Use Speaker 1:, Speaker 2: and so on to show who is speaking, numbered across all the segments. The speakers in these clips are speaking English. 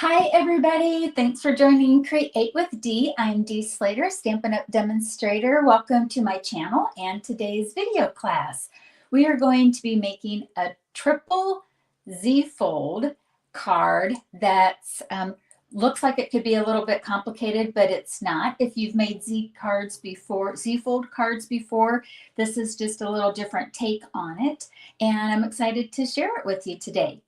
Speaker 1: Hi everybody, thanks for joining Create with Dee. I'm Dee Slater, Stampin' Up! Demonstrator. Welcome to my channel and today's video class. We are going to be making a triple Z-fold card that's looks like it could be a little bit complicated, but it's not. If you've made Z-fold cards before, this is just a little different take on it, and I'm excited to share it with you today.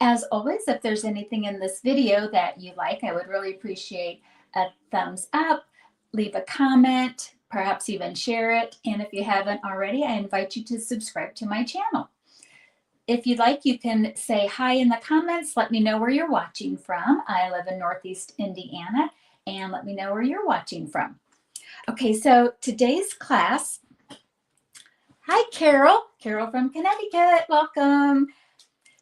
Speaker 1: As always, if there's anything in this video that you like, I would really appreciate a thumbs up, leave a comment, perhaps even share it. And if you haven't already, I invite you to subscribe to my channel. If you'd like, you can say hi in the comments. Let me know where you're watching from. I live in Northeast Indiana, and let me know where you're watching from. Okay, so today's class, hi Carol from Connecticut, welcome.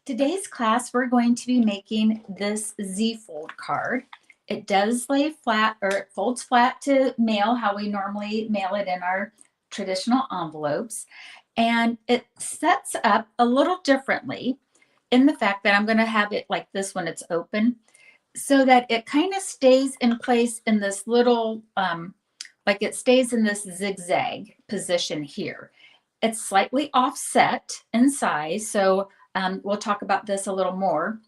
Speaker 1: Today's class, we're going to be making this Z-fold card. It does lay flat, or it folds flat to mail, how we normally mail it in our traditional envelopes. And it sets up a little differently in the fact that I'm going to have it like this when it's open, so that it kind of stays in place in this little, like it stays in this zigzag position here. It's slightly offset in size, so we'll talk about this a little more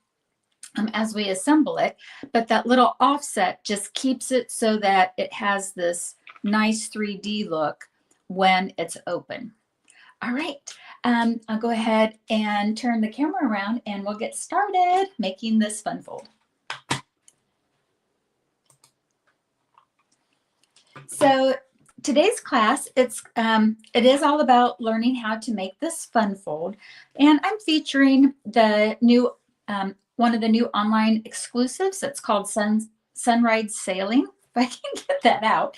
Speaker 1: as we assemble it, but that little offset just keeps it so that it has this nice 3D look when it's open. All right, I'll go ahead and turn the camera around and we'll get started making this fun fold. So today's class, it is all about learning how to make this fun fold, and I'm featuring the new one of the new online exclusives. It's called Sunrise Sailing, if I can get that out.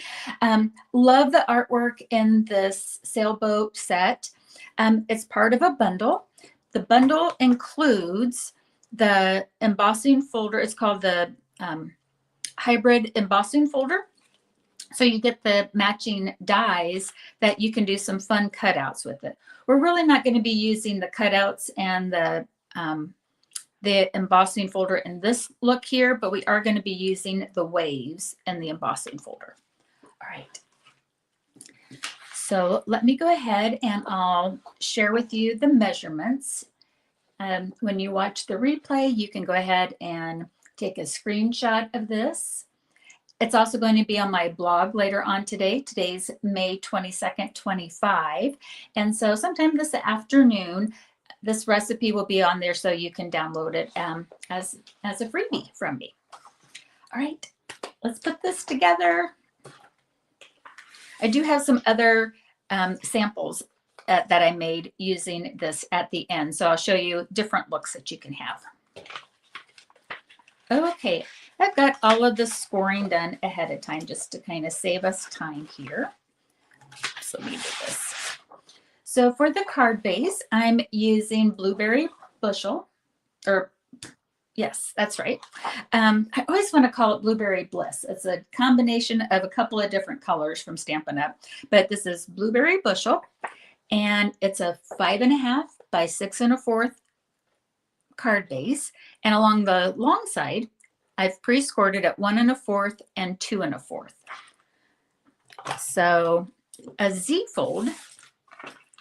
Speaker 1: Love the artwork in this sailboat set. It's part of a bundle. The bundle includes the embossing folder. It's called the hybrid embossing folder. So you get the matching dies that you can do some fun cutouts with it. We're really not going to be using the cutouts and the embossing folder in this look here, but we are going to be using the waves in the embossing folder. All right. So let me go ahead and I'll share with you the measurements. When you watch the replay, you can go ahead and take a screenshot of this. It's also going to be on my blog later on today. Today's May 22nd, 25. And so sometime this afternoon, this recipe will be on there so you can download it as a freebie from me. All right, let's put this together. I do have some other samples that I made using this at the end. So I'll show you different looks that you can have. Okay, I've got all of the scoring done ahead of time just to kind of save us time here. So let me do this. So for the card base, I'm using Blueberry Bushel, or yes, that's right. I always want to call it Blueberry Bliss. It's a combination of a couple of different colors from Stampin' Up, but this is Blueberry Bushel, and it's a 5.5 by 6 1/4 card base, and along the long side I've pre-scored it at 1 1/4 and 2 1/4. So a Z-fold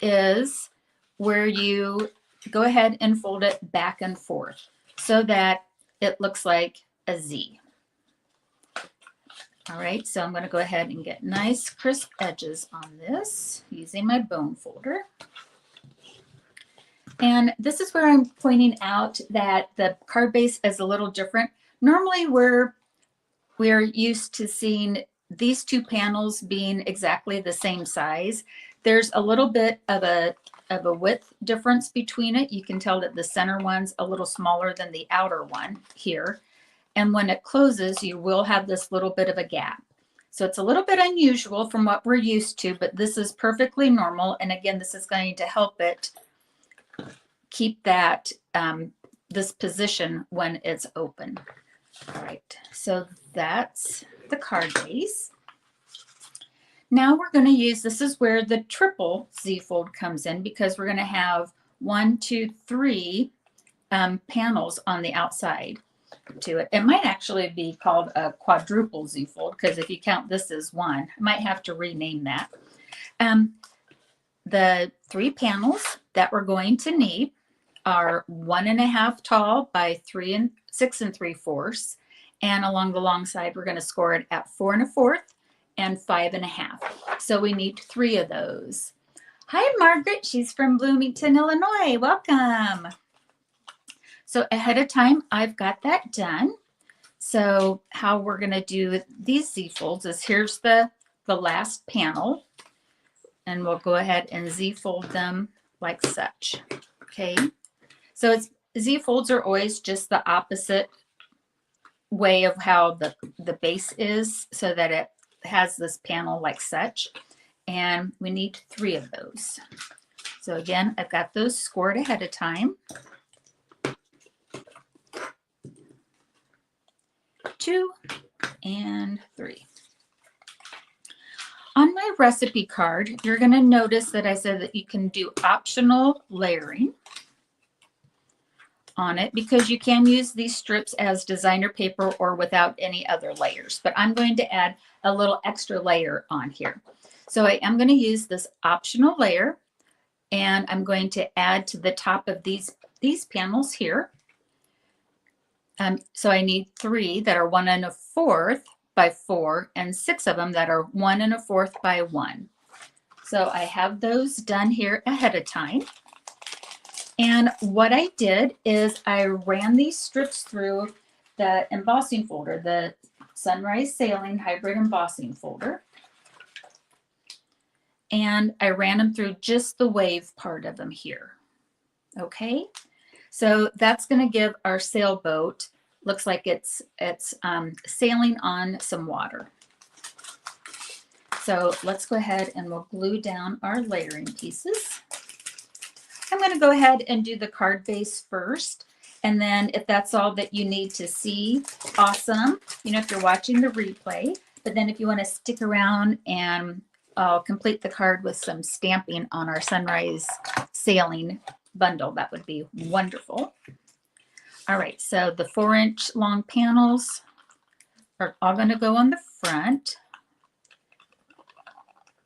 Speaker 1: is where you go ahead and fold it back and forth so that it looks like a Z. All right, so I'm going to go ahead and get nice crisp edges on this using my bone folder. And this is where I'm pointing out that the card base is a little different. Normally we're used to seeing these two panels being exactly the same size. There's a little bit of a width difference between it. You can tell that the center one's a little smaller than the outer one here. And when it closes, you will have this little bit of a gap. So it's a little bit unusual from what we're used to, but this is perfectly normal. And again, this is going to help it keep that this position when it's open. All right, so that's the card base. Now we're going to use, this is where the triple Z-fold comes in, because we're going to have 1, 2, 3 panels on the outside. to it. It might actually be called a quadruple Z-fold, because if you count this as one, I might have to rename that. The 3 panels that we're going to need are 1.5 tall by 6 3/4, and along the long side we're going to score it at 4 1/4 and 5.5. So we need 3 of those. Hi, Margaret. She's from Bloomington, Illinois. Welcome. So ahead of time, I've got that done. So how we're going to do these Z-folds is here's the last panel, and we'll go ahead and Z-fold them like such. Okay. So Z-folds are always just the opposite way of how the base is, so that it has this panel like such. And we need 3 of those. So again, I've got those scored ahead of time. 2 and 3. On my recipe card, you're going to notice that I said that you can do optional layering on it, because you can use these strips as designer paper or without any other layers. But I'm going to add a little extra layer on here. So I am going to use this optional layer, and I'm going to add to the top of these panels here. So I need 3 that are 1 1/4 by 4, and 6 of them that are 1 1/4 by 1. So I have those done here ahead of time. And what I did is I ran these strips through the embossing folder, the Sunrise Sailing Hybrid Embossing folder. And I ran them through just the wave part of them here. Okay. So that's going to give our sailboat, looks like it's sailing on some water. So let's go ahead and we'll glue down our layering pieces. I'm going to go ahead and do the card base first. And then if that's all that you need to see, awesome. You know, if you're watching the replay, but then if you want to stick around, and I'll complete the card with some stamping on our Sunrise Sailing bundle, that would be wonderful. All right, so the 4-inch long panels are all going to go on the front.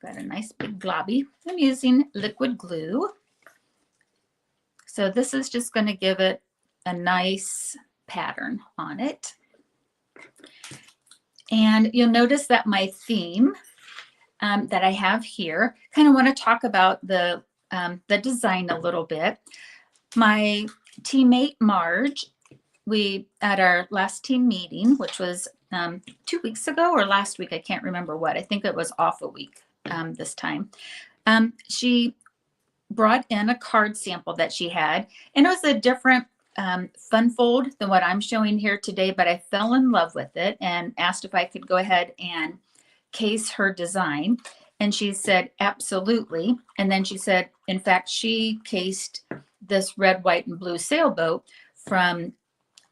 Speaker 1: Got a nice big globby. I'm using liquid glue. So this is just going to give it a nice pattern on it. And you'll notice that my theme that I have here, kind of want to talk about the design a little bit. My teammate Marge, we at our last team meeting, which was 2 weeks ago or last week, I can't remember what. I think it was off a week this time. She brought in a card sample that she had, and it was a different fun fold than what I'm showing here today, but I fell in love with it and asked if I could go ahead and case her design. And she said, absolutely. And then she said, in fact, she cased this red, white, and blue sailboat from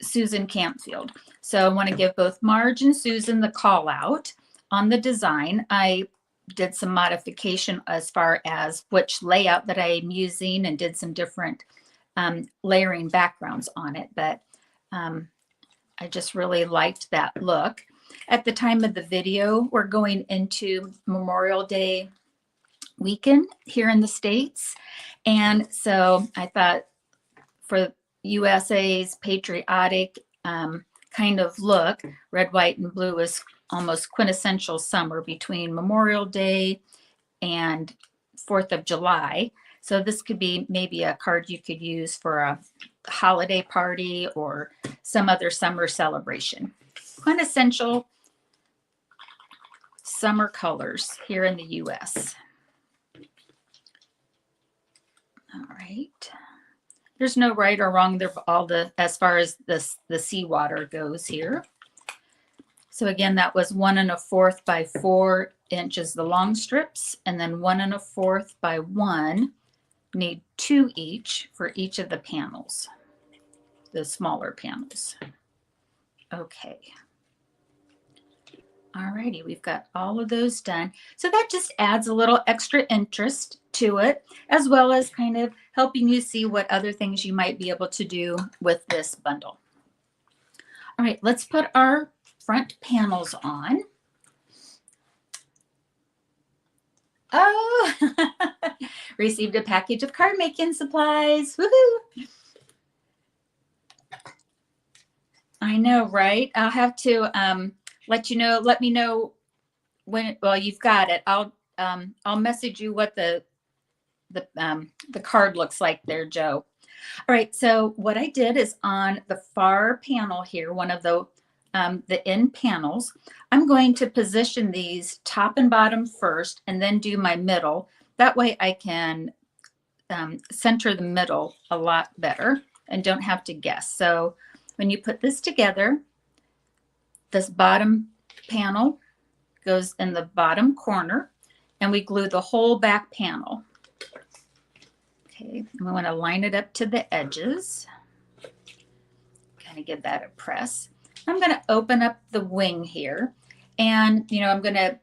Speaker 1: Susan Campfield. So I want to give both Marge and Susan the call out on the design. I did some modification as far as which layout that I'm using, and did some different layering backgrounds on it. But I just really liked that look. At the time of the video, we're going into Memorial Day weekend here in the States. And so I thought for USA's patriotic kind of look, red, white, and blue is almost quintessential summer between Memorial Day and 4th of July. So this could be maybe a card you could use for a holiday party or some other summer celebration. Quintessential summer colors here in the US. All right. There's no right or wrong. They're all as far as the seawater goes here. So again, that was 1 1/4 by 4 inches, the long strips, and then 1 1/4 by 1. Need 2 each for each of the panels, the smaller panels. Okay. Alrighty, we've got all of those done. So that just adds a little extra interest to it, as well as kind of helping you see what other things you might be able to do with this bundle. All right, let's put our front panels on. Oh, received a package of card making supplies. Woohoo! I know, right? I'll have to let you know. Let me know when. Well, you've got it. I'll message you what the card looks like there, Joe. All right. So what I did is on the far panel here, one of the end panels, I'm going to position these top and bottom first, and then do my middle. That way I can center the middle a lot better and don't have to guess. So when you put this together, this bottom panel goes in the bottom corner, and we glue the whole back panel. Okay, and we want to line it up to the edges. Kind of give that a press. I'm going to open up the wing here, and I'm going to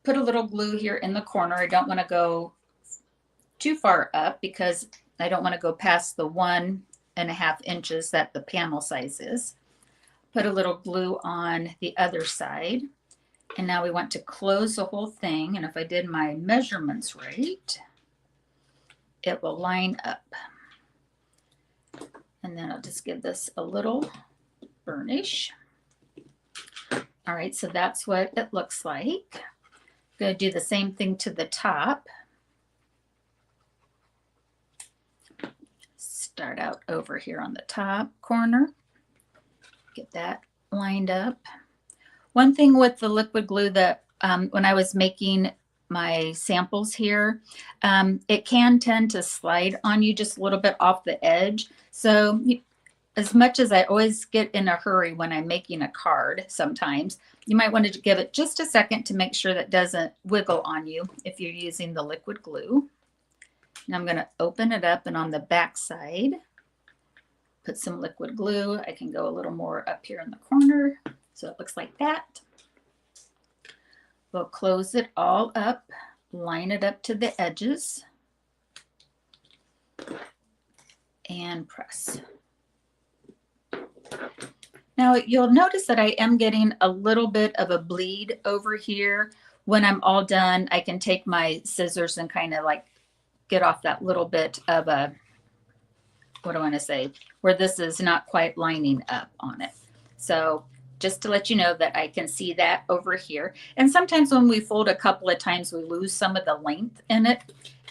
Speaker 1: put a little glue here in the corner. I don't want to go too far up because I don't want to go past the 1.5 inches that the panel size is. Put a little glue on the other side. And now we want to close the whole thing. And if I did my measurements right, it will line up. And then I'll just give this a little burnish. All right, so that's what it looks like. I'm going to do the same thing to the top. Start out over here on the top corner. Get that lined up. One thing with the liquid glue that when I was making my samples here, it can tend to slide on you just a little bit off the edge. So as much as I always get in a hurry when I'm making a card, sometimes you might want to give it just a second to make sure that doesn't wiggle on you if you're using the liquid glue. Now I'm going to open it up, and on the back side, put some liquid glue. I can go a little more up here in the corner, so it looks like that. We'll close it all up, line it up to the edges, and press. Now you'll notice that I am getting a little bit of a bleed over here. When I'm all done, I can take my scissors and kind of like get off that little bit of a, what do I want to say, where this is not quite lining up on it. So just to let you know that I can see that over here. And sometimes when we fold a couple of times, we lose some of the length in it.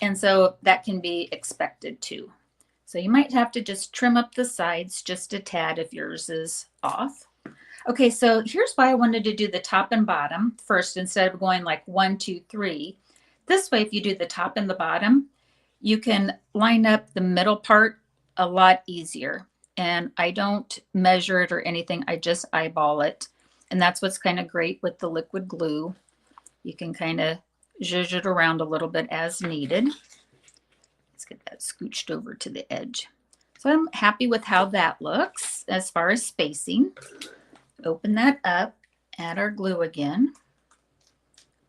Speaker 1: And so that can be expected too. So you might have to just trim up the sides just a tad if yours is off. Okay, so here's why I wanted to do the top and bottom first instead of going like 1, 2, 3. This way, if you do the top and the bottom, you can line up the middle part a lot easier. And I don't measure it or anything. I just eyeball it. And that's what's kind of great with the liquid glue. You can kind of zhuzh it around a little bit as needed. Let's get that scooched over to the edge. So I'm happy with how that looks as far as spacing. Open that up, add our glue again.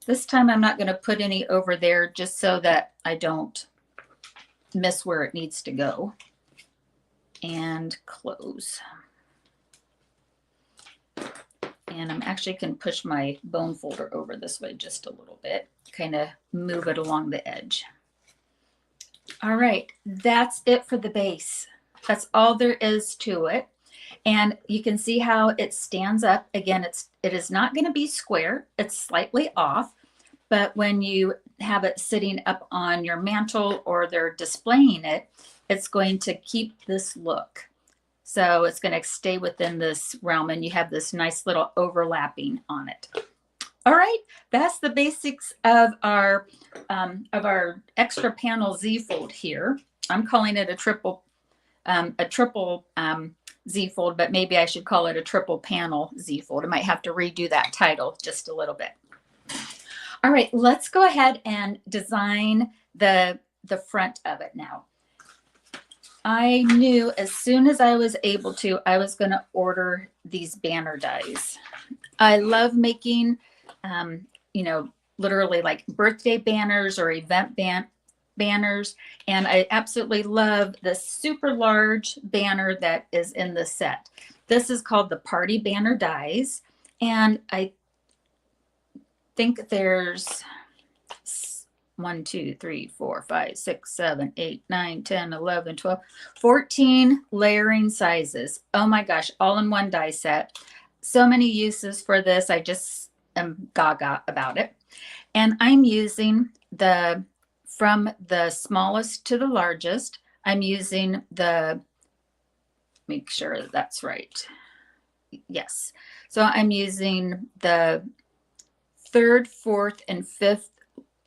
Speaker 1: This time I'm not going to put any over there just so that I don't miss where it needs to go. And close. And I'm actually can push my bone folder over this way just a little bit, kind of move it along the edge. All right, that's it for the base. That's all there is to it. And you can see how it stands up. Again, it is not going to be square. It's slightly off. But when you have it sitting up on your mantle or they're displaying it, it's going to keep this look. So it's going to stay within this realm, and you have this nice little overlapping on it. All right, that's the basics of our extra panel Z-fold here. I'm calling it a triple Z-fold, but maybe I should call it a triple panel Z-fold. I might have to redo that title just a little bit. All right, let's go ahead and design the front of it now. I knew as soon as I was able to, I was going to order these banner dies. I love making, literally like birthday banners or event banners. And I absolutely love the super large banner that is in the set. This is called the Party Banner Dies. And I think there's 1, 2, 3, 4, 5, 6, 7, 8, 9, 10, 11, 12, 14 layering sizes. Oh my gosh, all in one die set. So many uses for this. I just am gaga about it. And I'm using from the smallest to the largest, I'm using make sure that's right. Yes. So I'm using the 3rd, 4th, and 5th,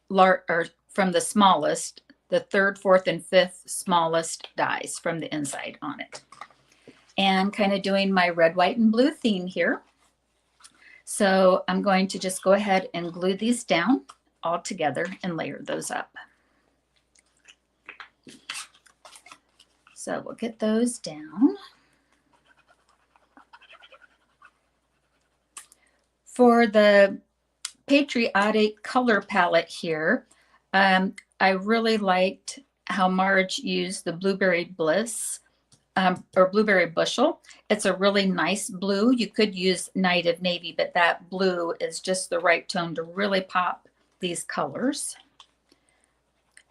Speaker 1: or from the smallest, the 3rd, 4th, and 5th smallest dies from the inside on it. And kind of doing my red, white, and blue theme here. So I'm going to just go ahead and glue these down all together and layer those up. So we'll get those down. For the patriotic color palette here, I really liked how Marge used the Blueberry Bliss or Blueberry Bushel. It's a really nice blue. You could use Night of Navy, but that blue is just the right tone to really pop these colors.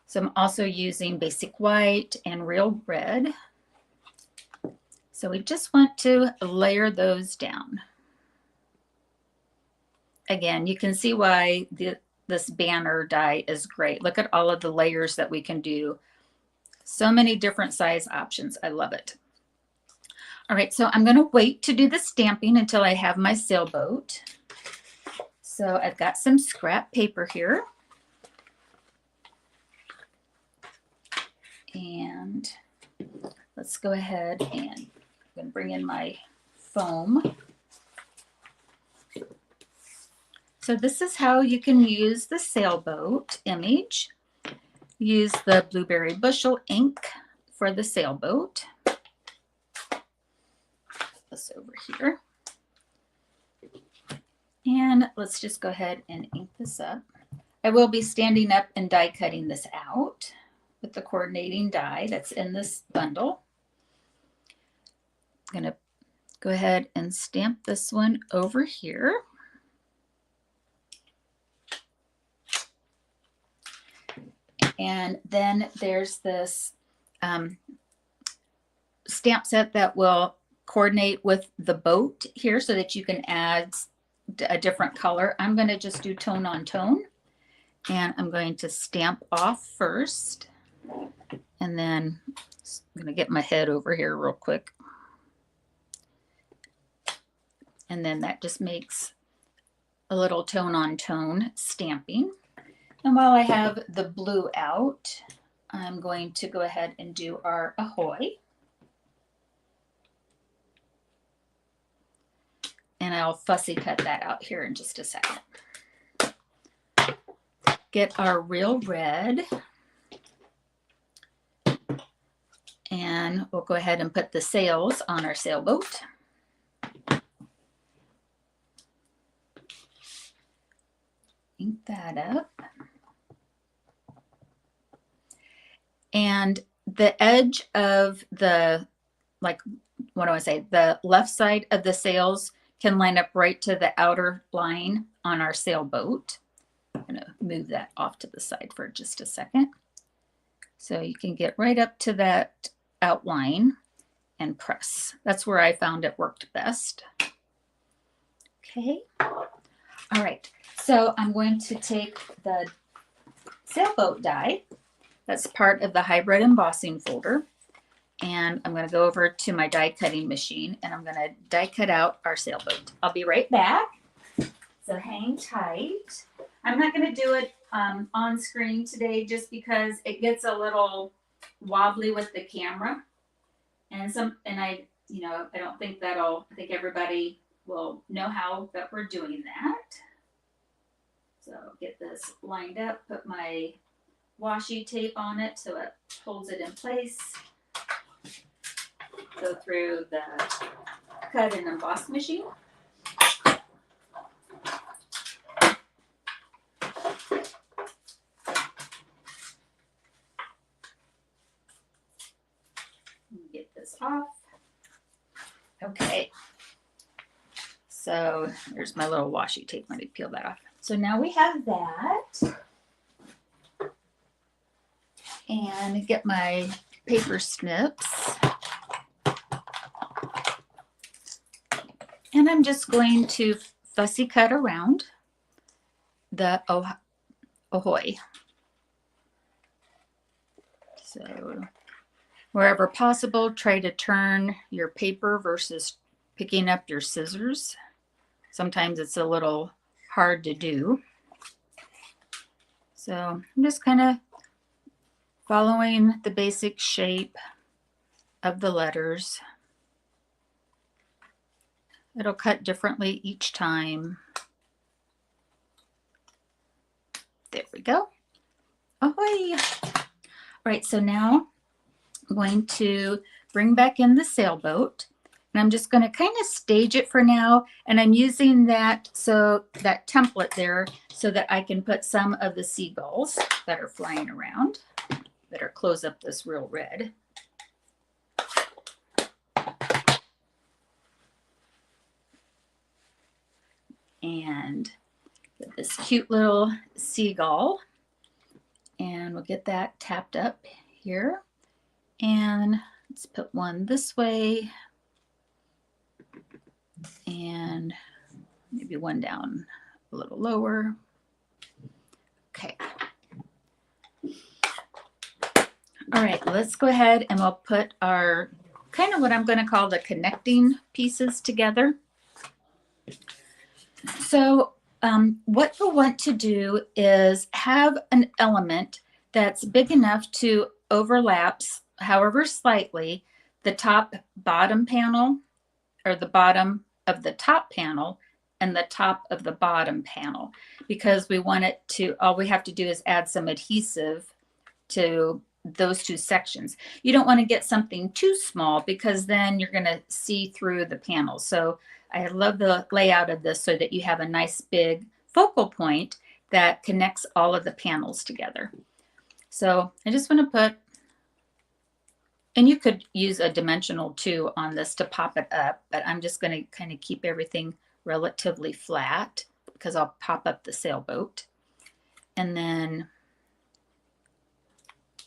Speaker 1: So I'm also using Basic White and Real Red. So we just want to layer those down. Again, you can see why this banner die is great. Look at all of the layers that we can do. So many different size options. I love it. All right, so I'm going to wait to do the stamping until I have my sailboat. So I've got some scrap paper here. And let's go ahead and I'm going to bring in my foam. So this is how you can use the sailboat image. Use the Blueberry Bushel ink for the sailboat. Put this over here. And let's just go ahead and ink this up. I will be standing up and die cutting this out with the coordinating die that's in this bundle. I'm going to go ahead and stamp this one over here. And then there's this stamp set that will coordinate with the boat here so that you can add a different color. I'm going to just do tone on tone. And I'm going to stamp off first. And then I'm going to get my head over here real quick. And then that just makes a little tone on tone stamping. And while I have the blue out, I'm going to go ahead and do our ahoy. And I'll fussy cut that out here in just a second. Get our real red. And we'll go ahead and put the sails on our sailboat. Ink that up. And the edge of the, like, what do I say? The left side of the sails can line up right to the outer line on our sailboat. I'm going to move that off to the side for just a second. So you can get right up to that outline and press. That's where I found it worked best. Okay. All right. So I'm going to take the sailboat die. That's part of the hybrid embossing folder. And I'm going to go over to my die cutting machine and I'm going to die cut out our sailboat. I'll be right back. So hang tight. I'm not going to do it on screen today just because it gets a little wobbly with the camera. And I don't think I think everybody will know how that we're doing that. So get this lined up, put my washi tape on it so it holds it in place. Go through the cut and emboss machine. Get this off. Okay, So there's my little washi tape. Let me peel that off. So now we have that. And get my paper snips. And I'm just going to fussy cut around the ahoy. So wherever possible, try to turn your paper versus picking up your scissors. Sometimes it's a little hard to do. So I'm just kind of following the basic shape of the letters. It'll cut differently each time. There we go. Ahoy! All right, so now I'm going to bring back in the sailboat, and I'm just going to kind of stage it for now, and I'm using that template there so that I can put some of the seagulls that are flying around. Better close up this real red. And get this cute little seagull, and we'll get that tapped up here. And let's put one this way and maybe one down a little lower. Okay. All right, let's go ahead and we'll put our kind of what I'm going to call the connecting pieces together. So what you'll want to do is have an element that's big enough to overlap, however slightly, the top bottom panel, or the bottom of the top panel and the top of the bottom panel, because we want it to, all we have to do is add some adhesive to those two sections. You don't want to get something too small because then you're going to see through the panel. So I love the layout of this so that you have a nice big focal point that connects all of the panels together. So I just want to put, and you could use a dimensional too on this to pop it up, but I'm just going to kind of keep everything relatively flat because I'll pop up the sailboat. And then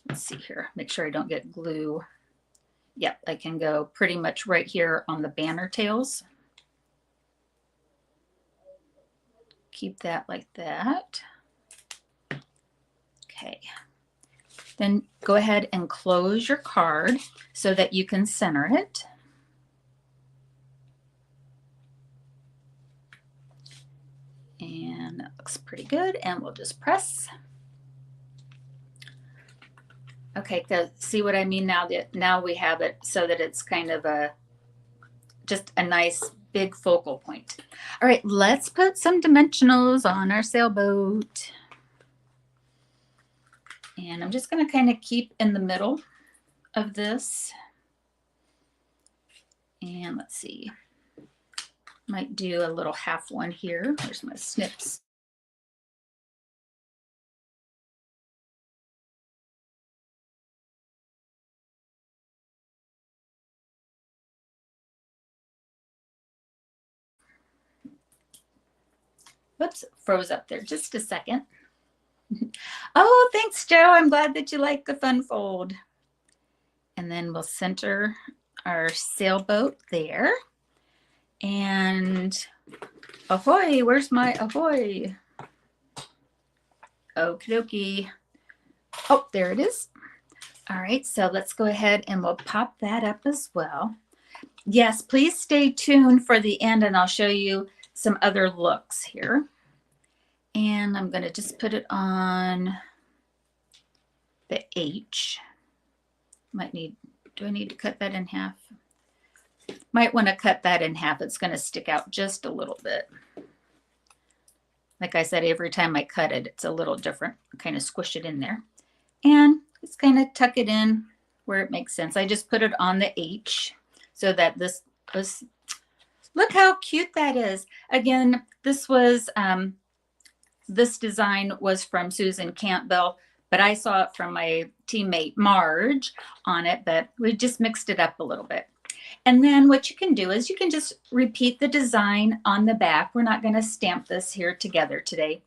Speaker 1: let's see here, make sure I don't get glue. Yep, I can go pretty much right here on the banner tails. Keep that like that. Okay. Then go ahead and close your card so that you can center it. And that looks pretty good. And we'll just press. Okay, see what I mean now? That now we have it so that it's kind of just a nice big focal point. All right, let's put some dimensionals on our sailboat. And I'm just going to kind of keep in the middle of this. And let's see, might do a little half one here. There's my snips. Whoops, froze up there just a second. Oh, thanks, Joe. I'm glad that you like the fun fold. And then we'll center our sailboat there. And ahoy, where's my ahoy? Okie dokie. Oh, there it is. All right, so let's go ahead and we'll pop that up as well. Yes, please stay tuned for the end and I'll show you some other looks here. And I'm going to just put it on the H. Might need, do I need to cut that in half? Might want to cut that in half. It's going to stick out just a little bit. Like I said, every time I cut it, it's a little different. Kind of squish it in there. And just kind of tuck it in where it makes sense. I just put it on the H so that this was, look how cute that is. Again, this was, this design was from Susan Campbell, but I saw it from my teammate Marge on it, but we just mixed it up a little bit. And then what you can do is you can just repeat the design on the back. We're not going to stamp this here together today,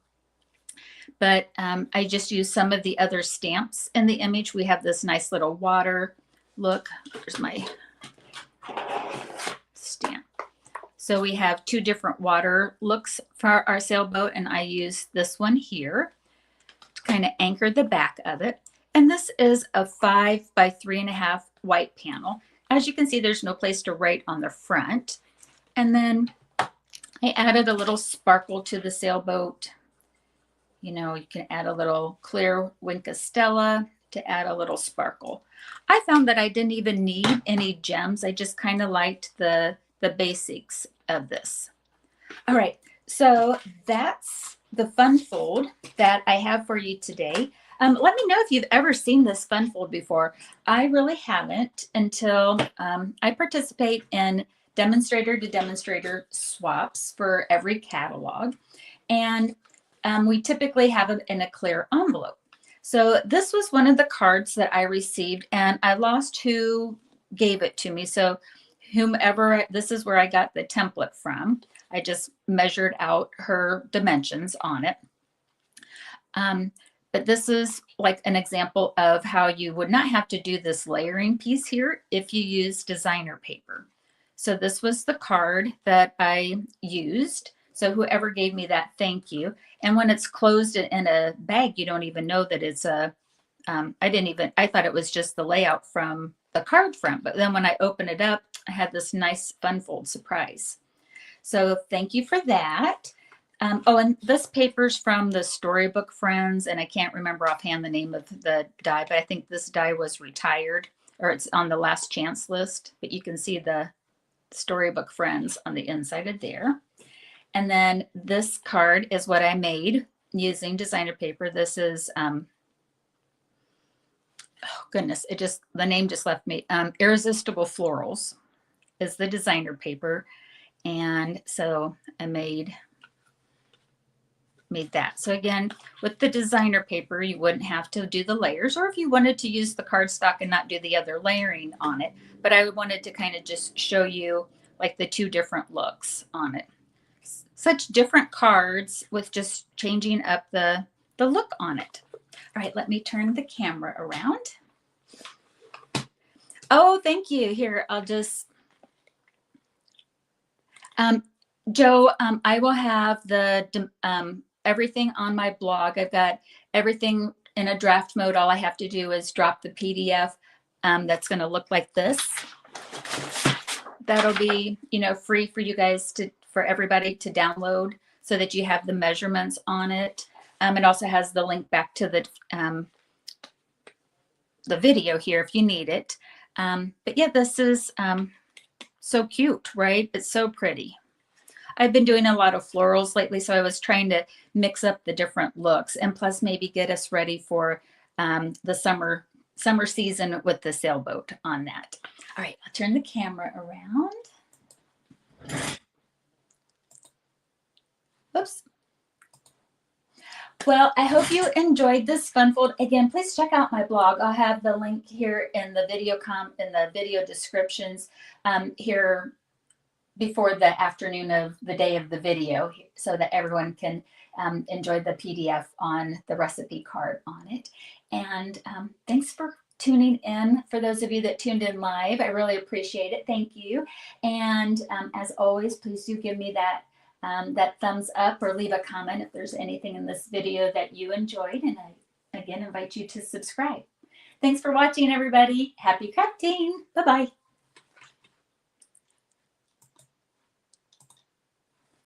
Speaker 1: but I just use some of the other stamps in the image. We have this nice little water look. There's my stamp. So we have two different water looks for our sailboat, and I use this one here to kind of anchor the back of it. And this is a 5 by 3.5 white panel. As you can see, there's no place to write on the front. And then I added a little sparkle to the sailboat. You know, you can add a little clear Wink Stella to add a little sparkle. I found that I didn't even need any gems. I just kind of liked the basics of this. All right, so that's the fun fold that I have for you today. Let me know if you've ever seen this fun fold before. I really haven't until I participate in demonstrator to demonstrator swaps for every catalog. And we typically have it in a clear envelope. So this was one of the cards that I received, and I lost who gave it to me. So whomever, this is where I got the template from. I just measured out her dimensions on it. But this is like an example of how you would not have to do this layering piece here if you use designer paper. So this was the card that I used. So whoever gave me that, thank you. And when it's closed in a bag, you don't even know that it's a, I thought it was just the layout from the card front. But then when I open it up, I had this nice fun fold surprise. So thank you for that. Oh, and this paper's from the Storybook Friends, and I can't remember offhand the name of the die, but I think this die was retired, or it's on the last chance list. But you can see the Storybook Friends on the inside of there. And then this card is what I made using designer paper. This is, oh goodness, the name just left me. Irresistible Florals is the designer paper. And so I made that. So again, with the designer paper, you wouldn't have to do the layers, or if you wanted to use the cardstock and not do the other layering on it. But I wanted to kind of just show you like the two different looks on it. Such different cards with just changing up the look on it. All right, let me turn the camera around. Oh, thank you. Here, I'll just, Joe, I will have the everything on my blog. I've got everything in a draft mode. All I have to do is drop the PDF that's going to look like this. That'll be, free for you guys for everybody to download so that you have the measurements on it. It also has the link back to the video here if you need it. But yeah, this is so cute, right? It's so pretty. I've been doing a lot of florals lately, so I was trying to mix up the different looks and plus maybe get us ready for the summer season with the sailboat on that. All right, I'll turn the camera around. Oops. Well, I hope you enjoyed this fun fold. Again, please check out my blog. I'll have the link here in the video descriptions here before the afternoon of the day of the video, so that everyone can enjoy the PDF on the recipe card on it. And thanks for tuning in. For those of you that tuned in live, I really appreciate it. Thank you. And as always, please do give me that thumbs up or leave a comment if there's anything in this video that you enjoyed. And I again invite you to subscribe. Thanks for watching, everybody. Happy crafting. Bye-bye.